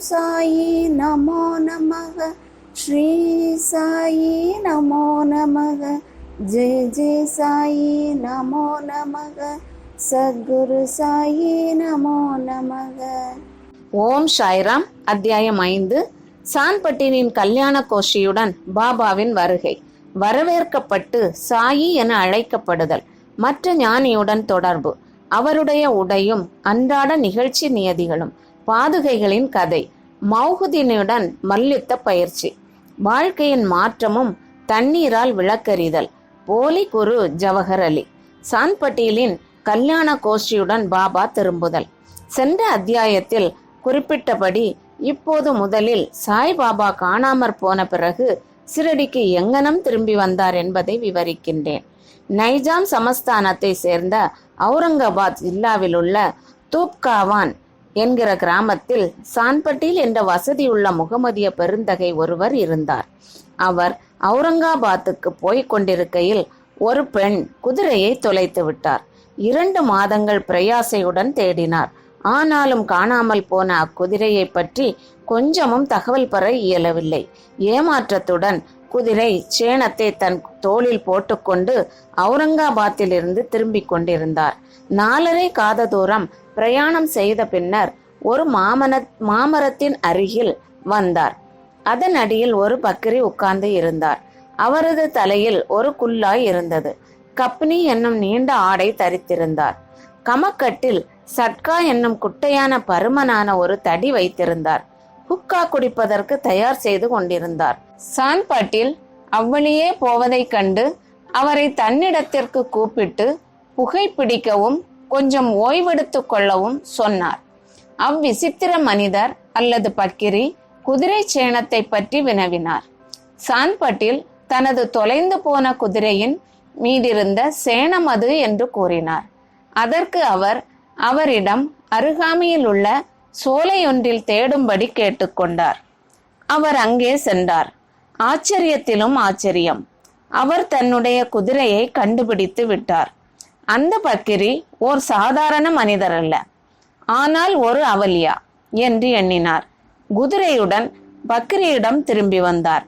சாயி நமோ நமக. ஸ்ரீ சாயி நமோ நமக. ஜெய ஜெய சாயி நமோ நமக. சத்குரு சாயி நமோ நமக. ஓம் சாய்ராம். அத்தியாயம் 5. சான்பட்டினின் கல்யாண கோஷ்டியுடன் பாபாவின் வருகை. வரவேற்கப்பட்டு சாயி என அழைக்கப்படுதல். மற்ற ஞானியுடன் தொடர்பு. அவருடைய உடையும் அன்றாட நிகழ்ச்சி நியதிகளும். பாதுகைகளின் கதை. மௌகுதினுடன் மல்யுத்த பயிற்சி. வாழ்க்கையின் மாற்றமும் தண்ணீரால் விளக்கறிதல். போலி குரு ஜவஹர் அலி. சான்பட்டீலின் கல்யாண கோஷ்டியுடன் பாபா திரும்புதல். சென்ற அத்தியாயத்தில் குறிப்பிட்டபடி இப்போது முதலில் சாய்பாபா காணாமற் போன பிறகு சிரடிக்கு எங்கனம் திரும்பி வந்தார் என்பதை விவரிக்கின்றேன். நைஜாம் சமஸ்தானத்தை சேர்ந்த அவுரங்காபாத் ஜில்லாவில் உள்ள தூப்காவான் என்கிற கிராமத்தில் சான்பட்டீல் என்ற வசதியுள்ள முகமதிய பெருந்தகை ஒருவர் இருந்தார். அவர் அவுரங்காபாத்துக்கு போய்க் கொண்டிருக்கையில் ஒரு பெண் குதிரையை தொலைத்து விட்டார். 2 மாதங்கள் பிரயாசையுடன் தேடினார். ஆனாலும் காணாமல் போன அக்குதிரையை பற்றி கொஞ்சமும் தகவல் பெற இயலவில்லை. ஏமாற்றத்துடன் குதிரை சேணத்தை தன் தோளில் போட்டுக்கொண்டு அவுரங்காபாத்திலிருந்து திரும்பிக் கொண்டிருந்தார். 4½ காத தூரம் பிரயாணம் செய்த பின்னர் ஒரு மாமரத்தின் அருகில் வந்தார். அதன் அடியில் ஒரு பக்கிரி உட்கார்ந்து இருந்தார். அவரது தலையில் ஒரு குல்லாய் இருந்தது. கப்னி என்னும் நீண்ட ஆடை தரித்திருந்தார். கமக்கட்டில் சட்கா என்னும் குட்டையான பருமனான ஒரு தடி வைத்திருந்தார். ஹுக்கா குடிப்பதற்கு தயார் செய்து கொண்டிருந்தார். சான்பட்டில் அவ்வழியே போவதைக் கண்டு அவரை தன்னிடத்திற்கு கூப்பிட்டு புகைப்பிடிக்கவும் கொஞ்சம் ஓய்வெடுத்துக் கொள்ளவும் சொன்னார். அவ்விசித்திர மனிதர் அல்லது பக்கிரி குதிரை சேணத்தை பற்றி வினவினார். சான்பட்டில் தனது தொலைந்து போன குதிரையின் மீதிருந்த சேணம் அது என்று கூறினார். அதற்கு அவர் அவரிடம் அருகாமையில் உள்ள சோலையொன்றில் தேடும்படி கேட்டுக்கொண்டார். அவர் அங்கே சென்றார். ஆச்சரியத்திலும் ஆச்சரியம். அவர் தன்னுடைய குதிரையை கண்டுபிடித்து விட்டார். அந்த பக்கிரி ஓர் சாதாரண மனிதர் அல்ல, ஆனால் ஒரு அவலியா என்று எண்ணினார். குதிரையுடன் பக்கிரியிடம் திரும்பி வந்தார்.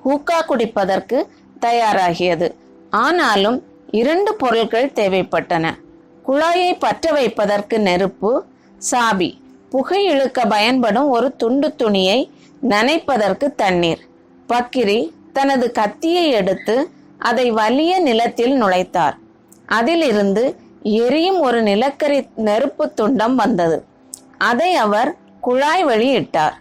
ஹூக்கா குடிப்பதற்கு தயாராகியது. ஆனாலும் 2 பொருட்கள் தேவைப்பட்டன. குழாயை பற்ற வைப்பதற்கு நெருப்பு, சாபி, புகை இழுக்க பயன்படும் ஒரு துண்டு துணியை நனைப்பதற்கு தண்ணீர். பக்கிரி தனது கத்தியை எடுத்து அதை வலிய நிலத்தில் நுழைத்தார். அதிலிருந்து எரியும் ஒரு நிலக்கரி நெருப்பு துண்டம் வந்தது. அதை அவர் குழாய் வழி இட்டார்.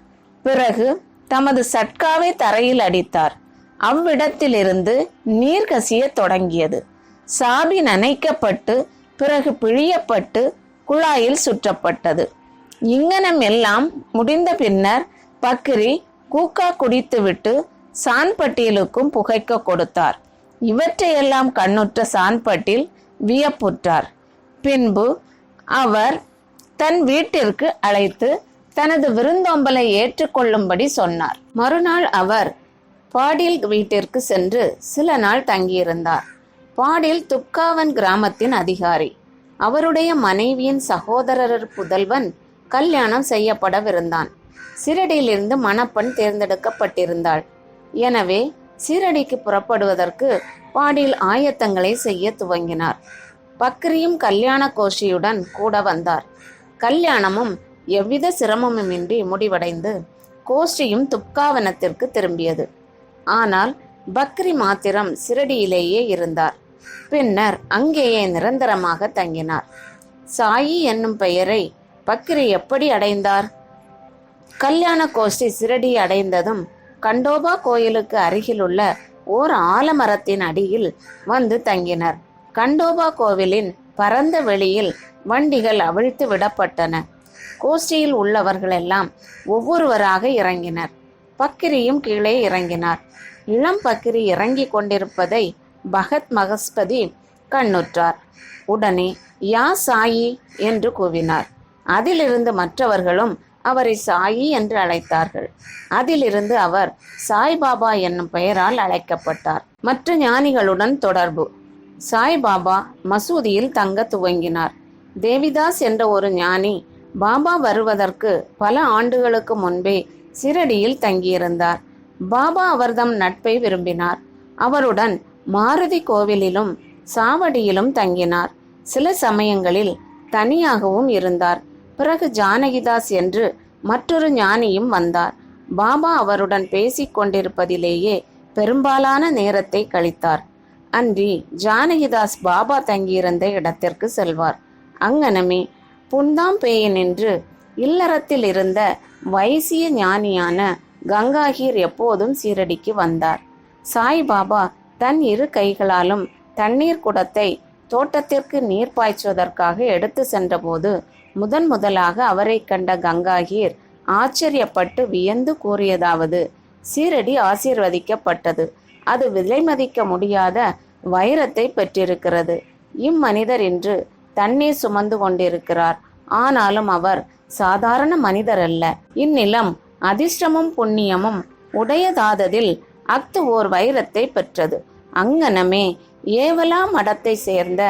பிறகு தமது சட்காவை தரையில் அடித்தார். அவ்விடத்திலிருந்து நீர் கசிய தொடங்கியது. சாபி நனைக்கப்பட்டு பிறகு பிழியப்பட்டு குழாயில் சுற்றப்பட்டது. இங்கனம் எல்லாம் முடிந்த பின்னர் பக்கிரி கூக்கா குடித்துவிட்டு சான்பட்டீலுக்கும் புகைக்க கொடுத்தார். இவற்றையெல்லாம் கண்ணுற்ற சான்பட்டீல் வியப்புற்றார். பின்பு அவர் தன் வீட்டிற்கு அழைத்து தனது விருந்தோம்பலை ஏற்றுக்கொள்ளும்படி சொன்னார். மறுநாள் அவர் பாடில் வீட்டிற்கு சென்று சில நாள் தங்கியிருந்தார். பாடில் துப்காவன் கிராமத்தின் அதிகாரி. அவருடைய மனைவியின் சகோதரர் புதல்வன் கல்யாணம் செய்யப்படவிருந்தான். சிரடியிலிருந்து மணப்பெண் தேர்ந்தெடுக்கப்பட்டிருந்தாள். எனவே சீரடிக்கு புறப்படுவதற்கு பாடில் ஆயத்தங்களை செய்ய துவங்கினார். பக்ரியும் கல்யாண கோஷ்டியுடன் கூட வந்தார். கல்யாணமும் எவ்வித சிரமமுமின்றி முடிவடைந்து கோஷ்டியும் துப்காவனத்திற்கு திரும்பியது. ஆனால் பக்ரி மாத்திரம் சிரடியிலேயே இருந்தார். பின்னர் அங்கேயே நிரந்தரமாக தங்கினார். சாயி என்னும் பெயரை பக்ரி எப்படி அடைந்தார்? கல்யாண கோஷ்டி சிரடி அடைந்ததும் கண்டோபா கோயிலுக்கு அருகிலுள்ள ஓர் ஆலமரத்தின் அடியில் வந்து தங்கினர். கண்டோபா கோவிலின் பரந்த வெளியில் வண்டிகள் அவிழ்த்து விடப்பட்டன. கோஷ்டியில் உள்ளவர்களெல்லாம் ஒவ்வொருவராக இறங்கினர். பக்கிரியும் கீழே இறங்கினார். இளம் பக்கிரி இறங்கி கொண்டிருப்பதை பகத் மகஸ்பதி கண்ணுற்றார். உடனே யா சாயி என்று கூவினார். அதிலிருந்து மற்றவர்களும் அவரை சாயி என்று அழைத்தார்கள். அதிலிருந்து அவர் சாய்பாபா என்னும் பெயரால் அழைக்கப்பட்டார். மற்ற ஞானிகளுடன் தொடர்பு. சாய்பாபா மசூதியில் தங்க துவங்கினார். தேவிதாஸ் என்ற ஒரு ஞானி பாபா வருவதற்கு பல ஆண்டுகளுக்கு முன்பே சிரடியில் தங்கியிருந்தார். பாபா அவர்தம் நட்பை விரும்பினார். அவருடன் மாருதி கோவிலிலும் சாவடியிலும் தங்கினார். சில சமயங்களில் தனியாகவும் இருந்தார். பிறகு ஜானகிதாஸ் என்று மற்றொரு ஞானியும் வந்தார். பாபா அவருடன் பேசிக் கொண்டிருப்பதிலேயே பெரும்பாலான நேரத்தை கழித்தார். அன்றி ஜானகிதாஸ் பாபா தங்கியிருந்த இடத்திற்கு செல்வார். அங்கனமே புந்தாம்பேயின் என்று இல்லறத்தில் இருந்த வைசிய ஞானியான கங்காஹீர் எப்போதும் சீரடிக்கு வந்தார். சாய்பாபா தன் இரு கைகளாலும் தண்ணீர் குடத்தை தோட்டத்திற்கு நீர் பாய்ச்சுவதற்காக எடுத்து சென்றபோது முதலாக அவரை கண்ட கங்காஹீர் ஆச்சரியப்பட்டு வியந்து கூறியதாவது: சீரடி ஆசீர்வதிக்கப்பட்டது. அது விலை மதிக்க முடியாத வைரத்தை பெற்றிருக்கிறது. இம்மனிதர் இன்று தண்ணீர் சுமந்து கொண்டிருக்கிறார். ஆனாலும் அவர் சாதாரண மனிதர் அல்ல. இந்நிலம் அதிர்ஷ்டமும் புண்ணியமும் உடையதாததில் அஃது ஓர் வைரத்தை பெற்றது. அங்கனமே ஏவலா மடத்தை சேர்ந்த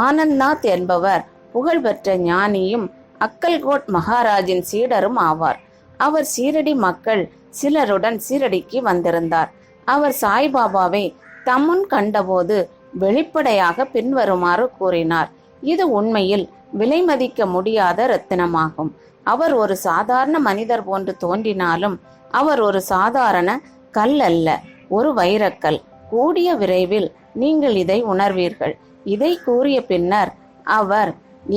ஆனந்த்நாத் என்பவர் புகழ்பெற்ற ஞானியும் அக்கல்கோட் மகாராஜின் சீடரும் ஆவார். அவர் சீரடி மக்கள் சிலருடன் சீரடிக்கு வந்திருந்தார். அவர் சாய்பாபாவை தம்முன் கண்டபோது வெளிப்படையாக பின்வருமாறு கூறினார்: இது உண்மையில் விலை மதிக்க முடியாத ரத்தினமாகும். அவர் ஒரு சாதாரண மனிதர் போன்று தோன்றினாலும் அவர் ஒரு சாதாரண கல் அல்ல, ஒரு வைரக்கல். கூடிய விரைவில் நீங்கள் இதை உணர்வீர்கள். இதை கூறிய பின்னர் அவர்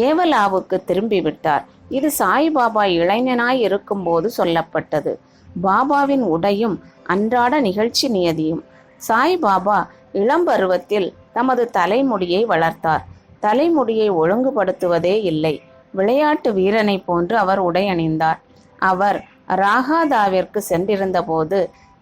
ஏவலாவுக்கு திரும்பிவிட்டார். இது சாய்பாபா இளைஞனாய் இருக்கும்போது சொல்லப்பட்டது. பாபாவின் உடையும் அன்றாட நிகழ்ச்சி நியதியும். சாய்பாபா இளம்பருவத்தில் தமது தலைமுடியை வளர்த்தார். தலைமுடியை ஒழுங்குபடுத்துவதே இல்லை. விளையாட்டு வீரனை போன்று அவர் உடை அணிந்தார். அவர் ராகாதாவிற்கு சென்றிருந்த போது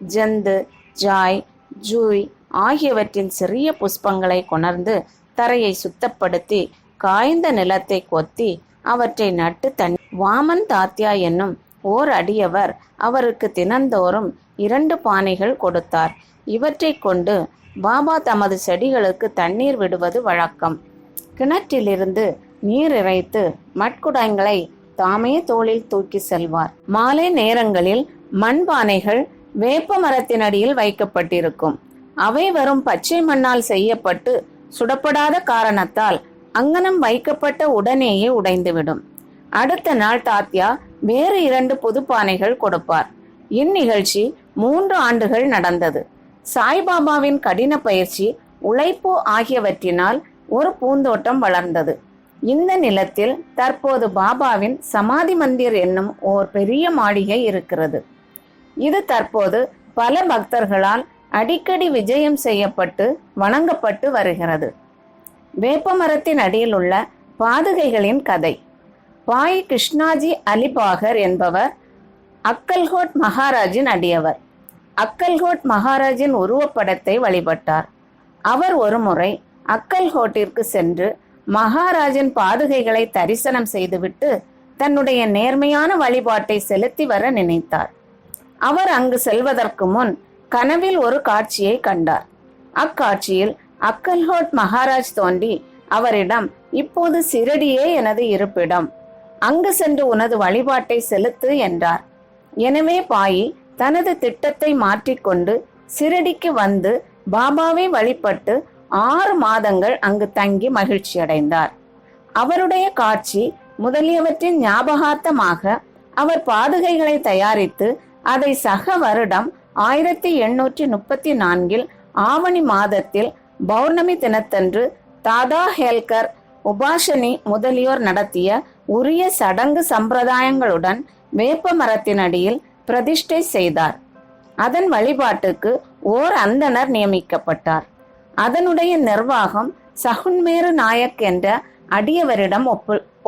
ஜந்து, ஜாய், ஜூய் ஆகியவற்றின் சிறிய புஷ்பங்களை கொணர்ந்து தரையை சுத்தப்படுத்தி காய்ந்த நிலத்தை கொத்தி அவற்றை நட்டு வாமன் தாத்யா என்னும் ஓர் அடியவர் அவருக்கு தினந்தோறும் 2 பானைகள் கொடுத்தார். இவற்றை கொண்டு பாபா தமது செடிகளுக்கு தண்ணீர் விடுவது வழக்கம். கிணற்றிலிருந்து நீர் இறைத்து மட்குடங்களை தாமே தோளில் தூக்கி செல்வார். மாலை நேரங்களில் மண்பானைகள் வேப்ப மரத்தினடியில் வைக்கப்பட்டிருக்கும். அவை வரும் பச்சை மண்ணால் செய்யப்பட்டு சுடப்படாத காரணத்தால் அங்கனம் வைக்கப்பட்ட உடனேயே உடைந்துவிடும். அடுத்த நாள் தாத்யா வேறு 2 புது பானைகள் கொடுப்பார். இந்நிகழ்ச்சி 3 ஆண்டுகள் நடந்தது. சாய்பாபாவின் கடின பயிற்சி, உழைப்பு ஆகியவற்றினால் ஒரு பூந்தோட்டம் வளர்ந்தது. இந்த நிலத்தில் தற்போது பாபாவின் சமாதி மந்திர் என்னும் ஓர் பெரிய மாளிகை இருக்கிறது. இது தற்போது பல பக்தர்களால் அடிக்கடி விஜயம் செய்யப்பட்டு வணங்கப்பட்டு வருகிறது. வேப்பமரத்தின் அடியில் உள்ள பாதுகைகளின் கதை. பாய் கிருஷ்ணாஜி அலிபாகர் என்பவர் அக்கல்கோட் மகாராஜின் அடியவர். அக்கல்கோட் மகாராஜின் உருவப்படத்தை வழிபட்டார். அவர் ஒரு முறை அக்கல்கோட்டிற்கு சென்று மகாராஜின் பாதுகைகளை தரிசனம் செய்துவிட்டு தன்னுடைய நேர்மையான வழிபாட்டை செலுத்தி வர நினைத்தார். அவர் அங்கு செல்வதற்கு முன் கனவில் ஒரு காட்சியை கண்டார். அக்காட்சியில் அக்கல்கோட் மகாராஜ் தோன்றி அவரிடம், இப்போது சிரடியே எனது இருப்பிடம், அங்கு சென்று உனது வழிபாட்டை செலுத்து என்றார். எனவே பாயி தனது திட்டத்தை மாற்றிக்கொண்டு சிரடிக்கு வந்து பாபாவை வழிபட்டு 6 மாதங்கள் அங்கு தங்கி மகிழ்ச்சியடைந்தார். அவருடைய காட்சி முதலியவற்றின் ஞாபகார்த்தமாக அவர் பாதுகைகளை தயாரித்து அதை சக வருடம் 1834 ஆவணி மாதத்தில் பௌர்ணமி தினத்தன்று தாதா ஹேல்கர், உபாஷனி முதலியோர் நடத்திய உரிய சடங்கு சம்பிரதாயங்களுடன் வேப்ப மரத்தினடியில் பிரதிஷ்டை செய்தார். அதன் வழிபாட்டுக்கு ஓர் அந்தணர் நியமிக்கப்பட்டார். அதனுடைய நிர்வாகம் சகுன்மேரு நாயக் என்ற அடியவரிடம்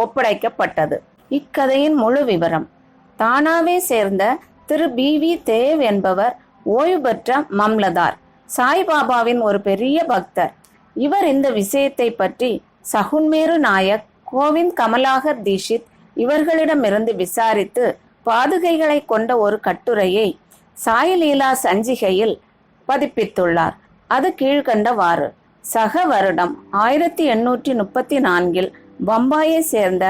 ஒப்படைக்கப்பட்டது. இக்கதையின் முழு விவரம். தானாவே சேர்ந்த திரு பி.வி. தேவ் என்பவர் ஓய்வு பெற்ற மம்லதார், சாய்பாபாவின் ஒரு பெரிய பக்தர். இவர் இந்த விஷயத்தை பற்றி சகுன்மேரு நாயக், கோவிந்த் கமலாகர் தீஷித் இவர்களிடமிருந்து விசாரித்து பாதுகைகளை கொண்ட ஒரு கட்டுரையை சாய்லீலா சஞ்சிகையில் பதிப்பித்துள்ளார். அது கீழ்கண்டவாறு: சக வருடம் 1834 பம்பாயை சேர்ந்த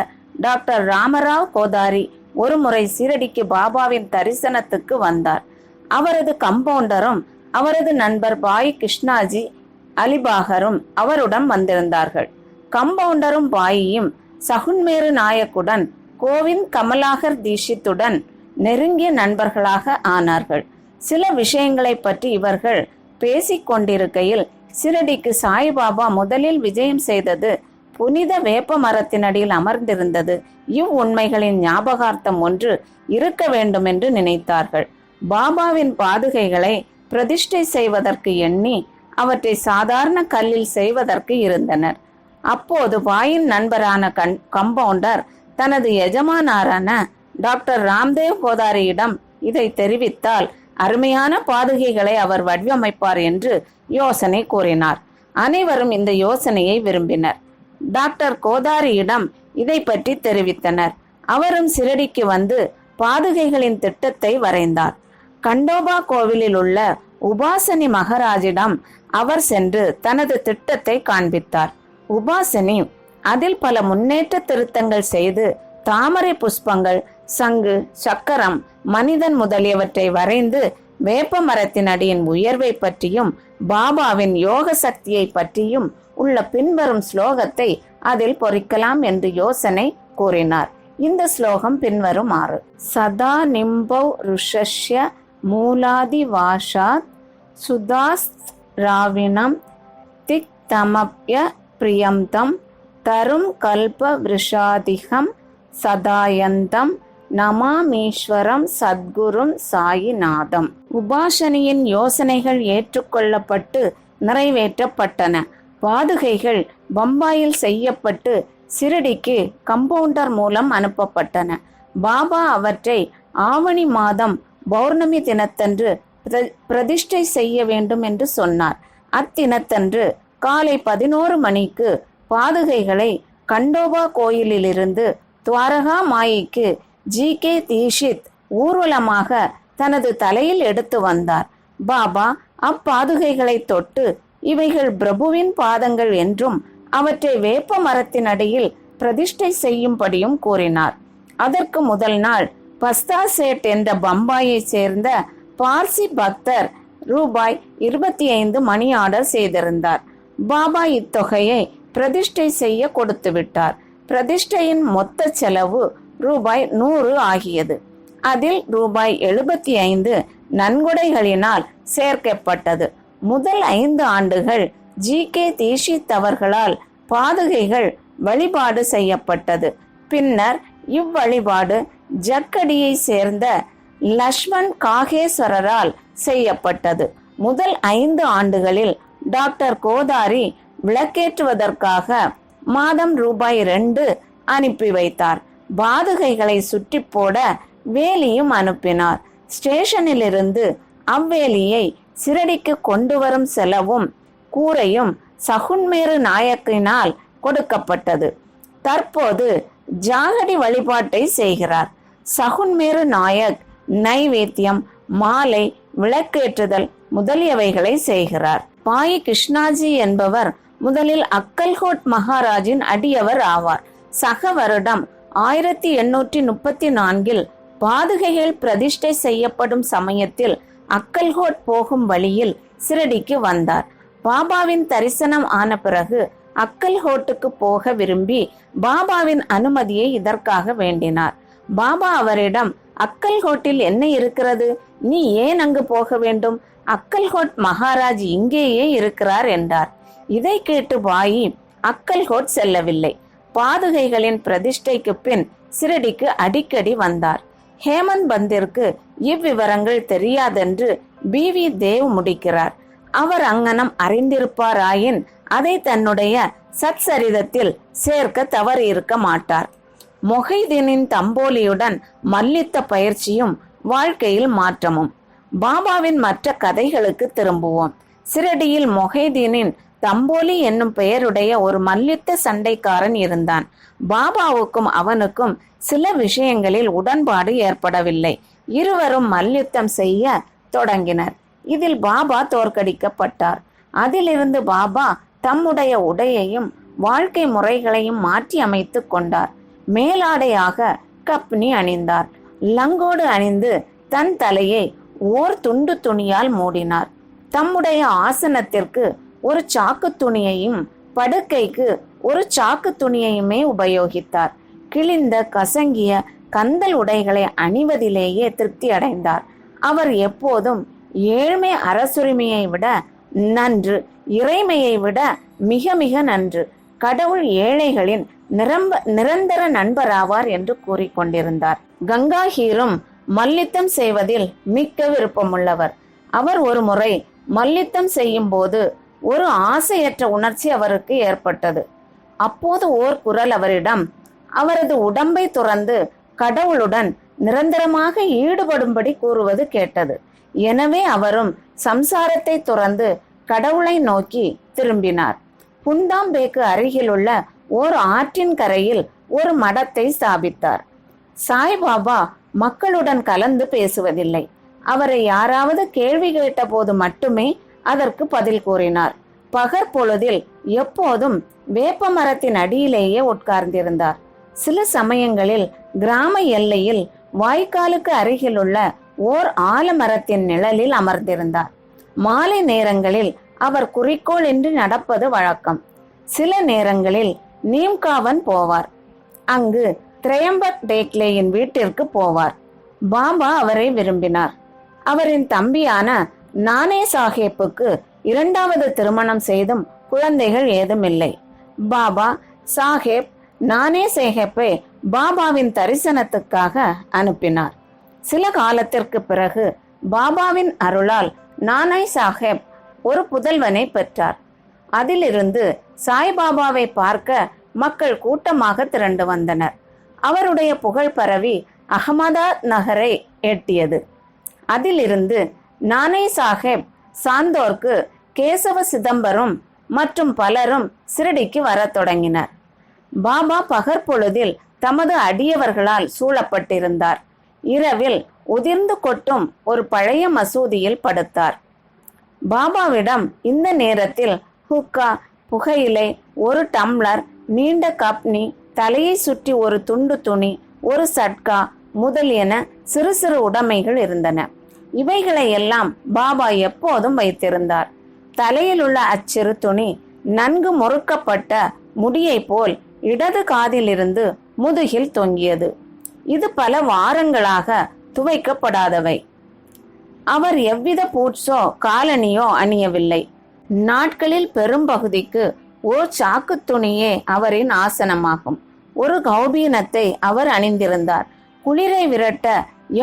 டாக்டர் ராமராவ் கோதாரி ஒருமுறை சீரடிக்கு பாபாவின் தரிசனத்துக்கு வந்தார். அவரது கம்பவுண்டரும் அவரது நண்பர் பாய் கிருஷ்ணாஜி அலிபாகரும் அவருடன் வந்திருந்தார்கள். கம்பவுண்டரும் பாயியும் சகுன்மேரு நாயக்குடன் கோவிந்த் கமலாகர் தீஷித்துடன் நெருங்கிய நண்பர்களாக ஆனார்கள். சில விஷயங்களை பற்றி இவர்கள் பேசிக் கொண்டிருக்கையில் சிரடிக்கு சாய்பாபா முதலில் விஜயம் செய்தது புனித வேப்ப மரத்தினடியில் அமர்ந்திருந்தது. இவ்வுண்மைகளின் ஞாபகார்த்தம் ஒன்று இருக்க வேண்டும் என்று நினைத்தார்கள். பாபாவின் பாதுகைகளை பிரதிஷ்டை செய்வதற்கு எண்ணி அவற்றை சாதாரண கல்லில் செய்வதற்கு இருந்தனர். அப்போது பாயின் நண்பரான கம்பவுண்டர் தனது எஜமானாரான டாக்டர் ராம்தேவ் கோதாரியிடம் இதை தெரிவித்தால் அருமையான பாதுகைகளை அவர் வடிவமைப்பார் என்று யோசனை கூறினார். அனைவரும் இந்த யோசனையை விரும்பினர். டாக்டர் கோதாரியிடம் இதை பற்றி தெரிவித்தனர். அவரும் சிரடிக்கு வந்து பாதுகைகளின் திட்டத்தை வரைந்தார். கண்டோபா கோவிலில் உள்ள உபாசனி மகாராஜிடம் அவர் சென்று தனது திட்டத்தை காண்பித்தார். உபாசனி அதில் பல முன்னேற்ற திருத்தங்கள் செய்து தாமரை புஷ்பங்கள், சங்கு, சக்கரம், மனிதன் முதலியவற்றை வரைந்து வேப்ப மரத்தின் அடியின் உயர்வை பற்றியும் பாபாவின் யோக சக்தியை பற்றியும் உள்ள பின்வரும் ஸ்லோகத்தை அதில் பொறிக்கலாம் என்று யோசனை கூறினார். இந்த ஸ்லோகம் பின்வருமாறு: சதா நிம்பௌ ருஷஸ்ய மூலாதி வாஷாத் சுதாஸ் ராவிணம் திக் தமப்ய பிரியந்தம் தரும் கல்ப விருஷாதிகம் சதாயந்தம் நமாமீஸ்வரம் சத்குரும் சாயிநாதம். உபாசனியின் யோசனைகள் ஏற்றுக்கொள்ளப்பட்டு நிறைவேற்றப்பட்டன. பாதுகைகள் பம்பாயில் செய்யப்பட்டு சிரடிக்கு கம்பவுண்டர் மூலம் அனுப்பப்பட்டன. பாபா அவற்றை ஆவணி மாதம் பௌர்ணமி தினத்தன்று பிரதிஷ்டை செய்ய வேண்டும் என்று சொன்னார். அத்தினத்தன்று காலை 11 மணிக்கு பாதுகைகளை கண்டோபா கோயிலிலிருந்து துவாரகா மாயிக்கு ஜி.கே. தீஷித் ஊர்வலமாக தனது தலையில் எடுத்து வந்தார். பாபா அப்பாதுகைகளை தொட்டு இவைகள் பிரபுவின் பாதங்கள் என்றும் அவற்றை வேப்ப மரத்தின் அடியில் பிரதிஷ்டை செய்யும்படியும் கூறினார். அதற்கு முதல் நாள் பஸ்தா சேட் என்ற பம்பாயை சேர்ந்த பார்சி பக்தர் ரூபாய் 25 மணி ஆர்டர் செய்திருந்தார். பாபா இத்தொகையை பிரதிஷ்டை செய்ய கொடுத்து விட்டார். பிரதிஷ்டையின் மொத்த செலவு ரூபாய் 100 ஆகியது. அதில் ரூபாய் 75 நன்கொடைகளினால் சேர்க்கப்பட்டது. முதல் 5 ஆண்டுகள் ஜி.கே. தீஷித் அவர்களால் பாதுகைகள் வழிபாடு செய்யப்பட்டது. பின்னர் இவ்வழிபாடு ஜக்கடியை சேர்ந்த லக்ஷ்மண் காகேஸ்வரரால் செய்யப்பட்டது. முதல் 5 ஆண்டுகளில் டாக்டர் கோதாரி விளக்கேற்றுவதற்காக மாதம் ரூபாய் 2 அனுப்பி வைத்தார். பாதுகைகளை சுற்றி போட வேலியும் அனுப்பினார். ஸ்டேஷனிலிருந்து அவ்வேலியை சிரடிக்கு கொண்டு வரும் செலவும் கூரையும் சகுன்மேரு நாயக்கினால் கொடுக்கப்பட்டது. தற்போது ஜாகடி வழிபாட்டை செய்கிறார். சகுன்மேரு நாயக் நைவேத்தியம், மாலை, விளக்கேற்றுதல் முதலியவைகளை செய்கிறார். பாய் கிருஷ்ணாஜி என்பவர் முதலில் அக்கல்கோட் மகாராஜின் அடியவர் ஆவார். சக வருடம் 1834 பாதுகைகள் பிரதிஷ்டை செய்யப்படும் சமயத்தில் அக்கல்கோட் போகும் வழியில் சிரடிக்கு வந்தார். பாபாவின் தரிசனம் ஆன பிறகு அக்கல்கோட்டுக்கு போக விரும்பி பாபாவின் அனுமதியை இதற்காக வேண்டினார். பாபா அவரிடம், அக்கல்கோட்டில் என்ன இருக்கிறது? நீ ஏன் அங்கு போக வேண்டும்? அக்கல்கோட் மகாராஜ் இங்கேயே இருக்கிறார் என்றார். இதை கேட்டு பாயி அக்கல்கோட் செல்லவில்லை. பாதுகைகளின் பிரதிஷ்டைக்கு பின் சிரடிக்கு அடிக்கடி வந்தார். ஹேமந்த் பந்திற்கு இவ்விவரங்கள் தெரியாதென்று பி.வி. தேவ் முடிக்கிறார். அவர் அங்கனம் அறிந்திருப்பாராயின் அதை தன்னுடைய சத்சரிதத்தில் சேர்க்க தவறு இருக்க மாட்டார். மொஹைதீனின் தம்போலியுடன் மல்யுத்த பயிற்சியும் வாழ்க்கையில் மாற்றமும். பாபாவின் மற்ற கதைகளுக்கு திரும்புவோம். சிரடியில் மொஹைதீனின் தம்போலி என்னும் பெயருடைய ஒரு மல்யுத்த சண்டைக்காரன் இருந்தான். பாபாவுக்கும் அவனுக்கும் சில விஷயங்களில் உடன்பாடு ஏற்படவில்லை. இருவரும் மல்யுத்தம் செய்ய தொடங்கினர். இதில் பாபா தோற்கடிக்கப்பட்டார். அதிலிருந்து பாபா தம்முடைய உடையையும் வாழ்க்கை முறைகளையும் மாற்றி அமைத்து கொண்டார். மேலாடையாக கப்னி அணிந்தார். லங்கோடு அணிந்து தன் தலையை ஓர் துண்டு துணியால் மூடினார். தம்முடைய ஆசனத்திற்கு ஒரு சாக்கு துணியையும் படுக்கைக்கு ஒரு சாக்கு துணியையுமே உபயோகித்தார். கிழிந்த கசங்கிய கந்தல் உடைகளை அணிவதிலேயே திருப்தி அடைந்தார். அவர் எப்போதும் ஏழ்மை அரசுரிமையை விட நன்று, இறைமையை விட மிக மிக நன்று, கடவுள் ஏழைகளின் நிரந்தர நண்பராவார் என்று கூறிக்கொண்டிருந்தார். கங்காஹீரும் மல்யுத்தம் செய்வதில் மிக்க விருப்பமுள்ளவர். அவர் ஒரு முறை மல்யுத்தம் செய்யும் போது ஒரு ஆசையற்ற உணர்ச்சி அவருக்கு ஏற்பட்டது. அப்போது ஓர் குரல் அவரிடம் அவரது உடம்பை துறந்து கடவுளுடன் நிரந்தரமாக ஈடுபடும்படி கூறுவது கேட்டது. எனவே அவரும் சம்சாரத்தை துறந்து கடவுளை நோக்கி திரும்பினார். புண்டாம்பேக்கு அருகிலுள்ள ஓர் ஆற்றின் கரையில் ஒரு மடத்தை ஸ்தாபித்தார். சாய்பாபா மக்களுடன் கலந்து பேசுவதில்லை. அவரை யாராவது கேள்வி கேட்ட போது மட்டுமே அதற்கு பதில் கூறினார். பகற்பொழுதில் எப்போதும் வேப்ப மரத்தின் அடியிலேயே உட்கார்ந்திருந்தார். சில சமயங்களில் கிராம எல்லையில் வாய்க்காலுக்கு அருகிலுள்ள ஓர் ஆலமரத்தின் நிழலில் அமர்ந்திருந்தார். மாலை நேரங்களில் அவர் குறிக்கோள் இன்றி நடப்பது வழக்கம். சில நேரங்களில் நீம்காவன் போவார். அங்கு திரையம்பக் டேக்லேயின் வீட்டிற்கு போவார். பாபா அவரை விரும்பினார். அவரின் தம்பியான நானே சாஹேப்புக்கு இரண்டாவது திருமணம் செய்தும் குழந்தைகள் ஏதும் இல்லை. பாபா சாஹேப் நானே சாஹேப்பை பாபாவின் தரிசனத்துக்காக அனுப்பினார். சில காலத்திற்கு பிறகு பாபாவின் அருளால் நானே சாஹேப் ஒரு புதல்வனை பெற்றார். அதிலிருந்து சாய்பாபாவை பார்க்க மக்கள் கூட்டமாக திரண்டு வந்தனர். அவருடைய புகழ் பரவி அகமதாபாத் நகரை எட்டியது. அதிலிருந்து நானே சாஹேப் சாந்தோர்க்கு கேசவ சிதம்பரம் மற்றும் பலரும் சிரடிக்கு வரத் தொடங்கினர். பாபா பகற்பொழுதில் தமது அடியவர்களால் சூழப்பட்டிருந்தார். இரவில் உதிர்ந்து கொட்டும் ஒரு பழைய மசூதியில் படுத்தார். பாபாவிடம் இந்த நேரத்தில் ஹுக்கா, புகையிலை, ஒரு டம்ளர், நீண்ட கப்னி, தலையை சுற்றி ஒரு துண்டு துணி, ஒரு சட்கா முதலியன சிறு சிறு உடைமைகள் இருந்தன. இவைகளை எல்லாம் பாபா எப்போதும் வைத்திருந்தார். தலையில் உள்ள அச்சிறு துணி நன்கு முறுக்கப்பட்ட முடியை போல் இடது காதிலிருந்து முதுகில் தொங்கியது. இது பல வாரங்களாக துவைக்கப்படாதவை. அவர் எவ்வித பூட்ஸோ காலணியோ அணியவில்லை. நாட்களில் பெரும்பகுதிக்கு ஓர் சாக்கு துணியே அவரின் ஆசனமாகும். ஒரு கௌபீனத்தை அவர் அணிந்திருந்தார். குளிரை விரட்ட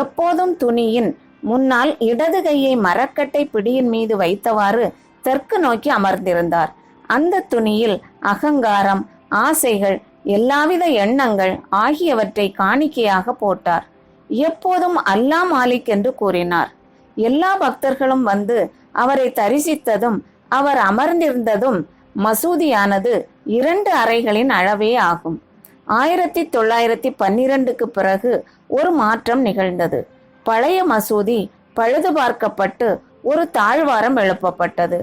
எப்போதும் துணியின் முன்னால் இடது கையை மரக்கட்டை பிடியின் மீது வைத்தவாறு தெற்கு நோக்கி அமர்ந்திருந்தார். அந்த துணியில் அகங்காரம், ஆசைகள், எல்லாவித எண்ணங்கள் ஆகியவற்றை காணிக்கையாக போட்டார். எப்போதும் அல்லா மாலிக் என்று கூறினார். எல்லா பக்தர்களும் வந்து அவரை தரிசித்ததும் அவர் அமர்ந்திருந்ததும் மசூதியானது 2 அறைகளின் அளவே ஆகும். 1912க்கு பிறகு ஒரு மாற்றம் நிகழ்ந்தது. பழைய மசூதி பழுது பார்க்கப்பட்டு ஒரு தாழ்வாரம் எழுப்பப்பட்டது.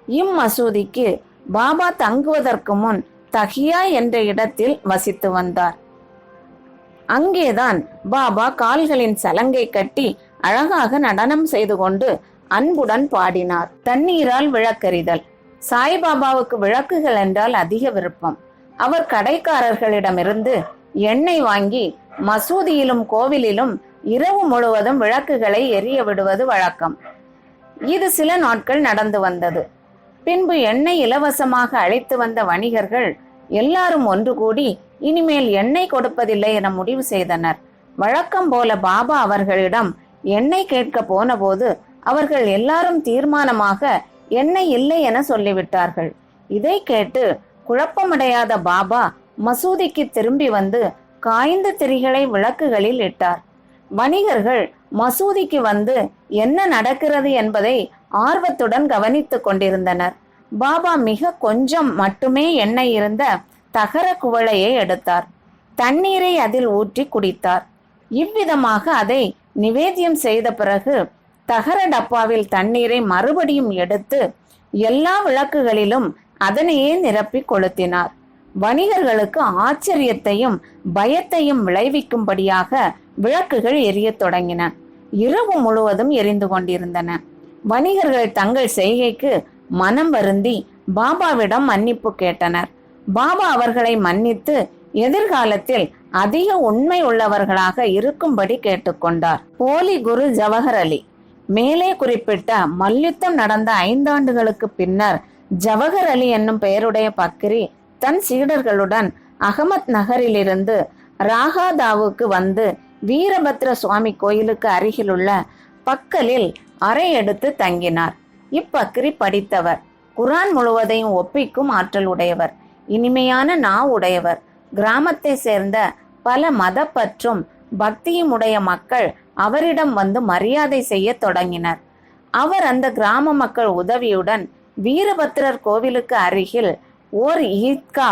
இம்மசூதிக்கு பாபா தங்குவதற்கு முன் தஹியா என்ற இடத்தில் வசித்து வந்தார். அங்கேதான் பாபா கால்களின் சலங்கை கட்டி அழகாக நடனம் செய்து கொண்டு அன்புடன் பாடினார். தண்ணீரால் விளக்கெறிதல். சாய்பாபாவுக்கு விளக்குகள் என்றால் அதிக விருப்பம். அவர் கடைக்காரர்களிடமிருந்து எண்ணெய் வாங்கி மசூதியிலும் கோவிலிலும் இரவு முழுவதும் விளக்குகளை எரிய விடுவது வழக்கம். இது சில நாட்கள் நடந்து வந்தது. பின்பு எண்ணெய் இலவசமாக அழைத்து வந்த வணிகர்கள் எல்லாரும் ஒன்று கூடி இனிமேல் எண்ணெய் கொடுப்பதில்லை என முடிவு செய்தனர். வழக்கம் போல பாபா அவர்களிடம் எண்ணெய் கேட்க போன போது அவர்கள் எல்லாரும் தீர்மானமாக எண்ணெய் இல்லை என சொல்லிவிட்டார்கள். இதை கேட்டு குழப்பமடையாத பாபா மசூதிக்கு திரும்பி வந்து காய்ந்த திரிகளை விளக்குகளில் இட்டார். வணிகர்கள் மசூதிக்கு வந்து என்ன நடக்கிறது என்பதை ஆர்வத்துடன் கவனித்துக் கொண்டிருந்தனர். பாபா மிக கொஞ்சம் மட்டுமே எண்ணெய் இருந்த தகர குவளையை எடுத்தார். தண்ணீரை அதில் ஊற்றி குடித்தார். இவ்விதமாக அதை நிவேத்தியம் செய்த பிறகு தகர டப்பாவில் தண்ணீரை மறுபடியும் எடுத்து எல்லா விளக்குகளிலும் அதனையே நிரப்பி கொளுத்தினார். வணிகர்களுக்கு ஆச்சரியத்தையும் பயத்தையும் விளைவிக்கும்படியாக விளக்குகள் எரியத் தொடங்கின. இரவு முழுவதும் எரிந்து கொண்டிருந்தன. வணிகர்கள் தங்கள் செய்கைக்கு மனம் வருந்தி பாபாவிடம் மன்னிப்பு கேட்டனர். பாபா அவர்களை மன்னித்து எதிர்காலத்தில் அதிக உண்மை உள்ளவர்களாக இருக்கும்படி கேட்டுக்கொண்டார். போலி குரு ஜவஹர் அலி. மேலே குறிப்பிட்ட மல்யுத்தம் நடந்த 5 ஆண்டுகளுக்கு பின்னர் ஜவஹர் அலி என்னும் பெயருடைய பக்ரி தன் சீடர்களுடன் அகமத் நகரிலிருந்து ராகாதாவுக்கு வந்து வீரபத்ர சுவாமி கோயிலுக்கு அருகிலுள்ள பக்கலில் அறை எடுத்து தங்கினார். இப்பக்ரி படித்தவர், குரான் முழுவதையும் ஒப்பிக்கும் ஆற்றல் உடையவர், இனிமையான உடையவர். கிராமத்தை சேர்ந்த பல மதப்பற்றும் பக்தியும் உடைய மக்கள் அவரிடம் வந்து மரியாதை செய்ய தொடங்கினர். அவர் அந்த கிராம மக்கள் உதவியுடன் வீரபத்ரர் கோவிலுக்கு அருகில் ஓர் ஈத்கா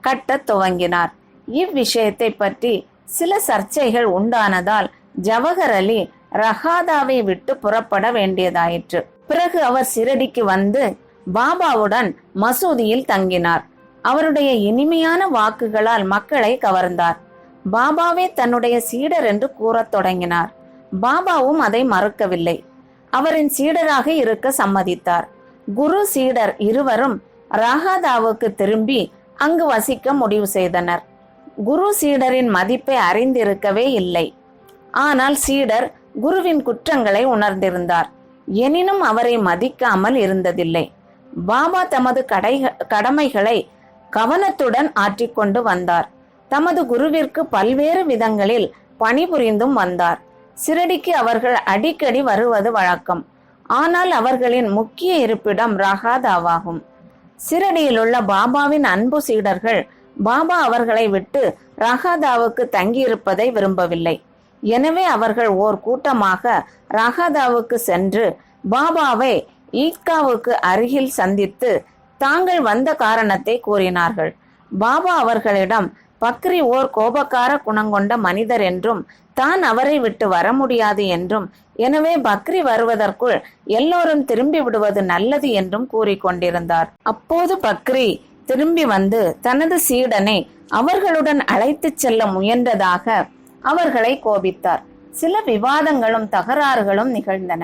கட்டத் துவங்கினார். இவ்விஷயத்தை பற்றி சில சர்ச்சைகள் உண்டானதால் ஜவஹர் அலி ரஹாதாவை விட்டு புறப்பட வேண்டியதாயிற்று. பிறகு அவர் சிரடிக்கு வந்து பாபாவுடன் மசூதியில் தங்கினார். அவருடைய இனிமையான வாக்குகளால் மக்களை கவர்ந்தார். பாபாவே தன்னுடைய சீடர் என்று கூறத் தொடங்கினார். பாபாவும் அதை மறுக்கவில்லை. அவரின் சீடராக இருக்க சம்மதித்தார். குரு சீடர் இருவரும் ராகாதாவுக்கு திரும்பி அங்கு வசிக்க முடிவு செய்தனர். குரு சீடரின் மதிப்பை அறிந்திருக்கவே இல்லை. ஆனால் சீடர் குருவின் குற்றங்களை உணர்ந்திருந்தார். எனினும் அவரை மதிக்காமல் இருந்ததில்லை. பாபா தமது கடமைகளை கவனத்துடன் ஆற்றிக்கொண்டு வந்தார். தமது குருவிற்கு பல்வேறு விதங்களில் பணிபுரிந்தும் வந்தார். சிரடிக்கு அவர்கள் அடிக்கடி வருவது வழக்கம். ஆனால் அவர்களின் முக்கிய இருப்பிடம் ராகாதாவாகும். சிரடியில் உள்ள பாபாவின் அன்பு சீடர்கள் பாபா அவர்களை விட்டு ராகாதாவுக்கு தங்கியிருப்பதை விரும்பவில்லை. எனவே அவர்கள் ஓர் கூட்டமாக ராகாதாவுக்கு சென்று பாபாவை ஈத்காவுக்கு அருகில் சந்தித்து தாங்கள் வந்த காரணத்தை கூறினார்கள். பாபா அவர்களிடம் பக்ரி ஓர் கோபக்கார குணங்கொண்ட மனிதர் என்றும் தான் அவரை விட்டு வர முடியாது என்றும், எனவே பக்ரி வருவதற்குள் எல்லோரும் திரும்பி விடுவது நல்லது என்றும் கூறிக்கொண்டிருந்தார். அப்போது பக்ரி திரும்பி வந்து தனது சீடனை அவர்களுடன் அழைத்து செல்ல முயன்றதாக அவர்களை கோபித்தார். சில விவாதங்களும் தகராறுகளும் நிகழ்ந்தன.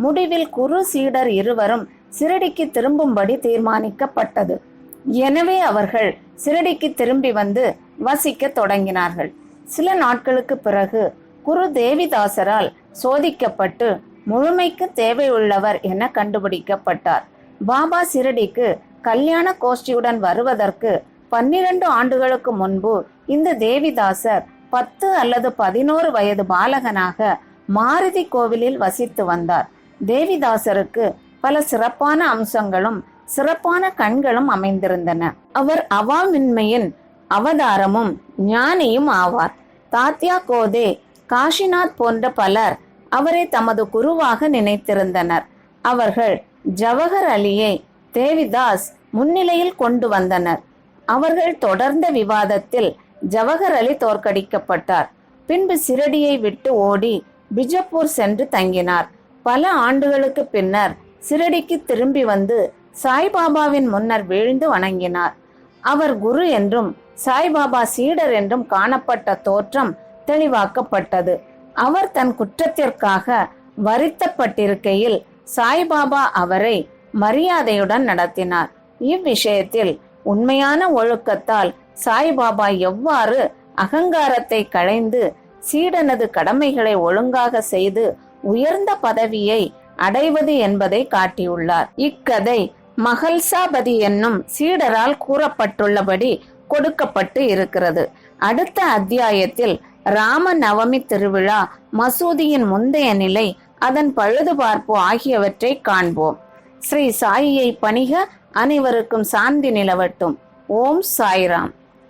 முடிவில் குரு சீடர் இருவரும் சிரடிக்கு திரும்பும்படி தீர்மானிக்கப்பட்டது. எனவே அவர்கள் சிரடிக்கு திரும்பி வந்து வசிக்க தொடங்கினார்கள். சில நாட்களுக்கு பிறகு குரு தேவிதாசரால் சோதிக்கப்பட்டு முழுமைக்கு தேவையுள்ளவர் என கண்டுபிடிக்கப்பட்டார். பாபா சிரடிக்கு கல்யாண கோஷ்டியுடன் வருவதற்கு 12 ஆண்டுகளுக்கு முன்பு இந்த தேவிதாசர் 10 அல்லது 11 வயது பாலகனாக மாருதி கோவிலில் வசித்து வந்தார். தேவிதாசருக்கு பல சிறப்பான அம்சங்களும் சிறப்பான கண்களும் அமைந்திருந்தன. அவர் அவாமின்மையின் அவதாரமும் ஞானியும் ஆவார். தாத்யா கோதே, காஷிநாத் போன்ற பலர் அவரை தமது குருவாக நினைத்திருந்தனர். அவர்கள் ஜவஹர் அலியை தேவிதாஸ் முன்னிலையில் கொண்டு வந்தனர். அவர்கள் தொடர்ந்த விவாதத்தில் ஜவஹர் அலி தோற்கடிக்கப்பட்டார். பின்பு சிரடியை விட்டு ஓடி பிஜப்பூர் சென்று தங்கினார். பல ஆண்டுகளுக்கு பின்னர் சிரடிக்கு திரும்பி வந்து சாய்பாபாவின் முன்னர் வீழ்ந்து வணங்கினார். அவர் குரு என்றும் சாய்பாபா சீடர் என்றும் காணப்பட்ட தோற்றம் தெளிவாக்கப்பட்டது. அவர் தன் குற்றத்திற்காக வருத்தப்பட்டிருக்கையில் சாய்பாபா அவரை மரியாதையுடன் நடத்தினார். இவ்விஷயத்தில் உண்மையான ஒழுக்கத்தால் சாய்பாபா எவ்வாறு அகங்காரத்தை களைந்து சீடனது கடமைகளை ஒழுங்காக செய்து உயர்ந்த பதவியை அடைவது என்பதை காட்டியுள்ளார். இக்கதை மகள்சாபதி என்னும் சீடரால் கூறப்பட்டுள்ளபடி கொடுக்கப்பட்டு இருக்கிறது. அடுத்த அத்தியாயத்தில் ராம நவமி திருவிழா, மசூதியின் முந்தைய நிலை, அதன் பழுதுபார்ப்பு ஆகியவற்றை காண்போம். ஸ்ரீ சாயியை பணிக. அனைவருக்கும் சாந்தி நிலவட்டும். ஓம் சாய்ராம்.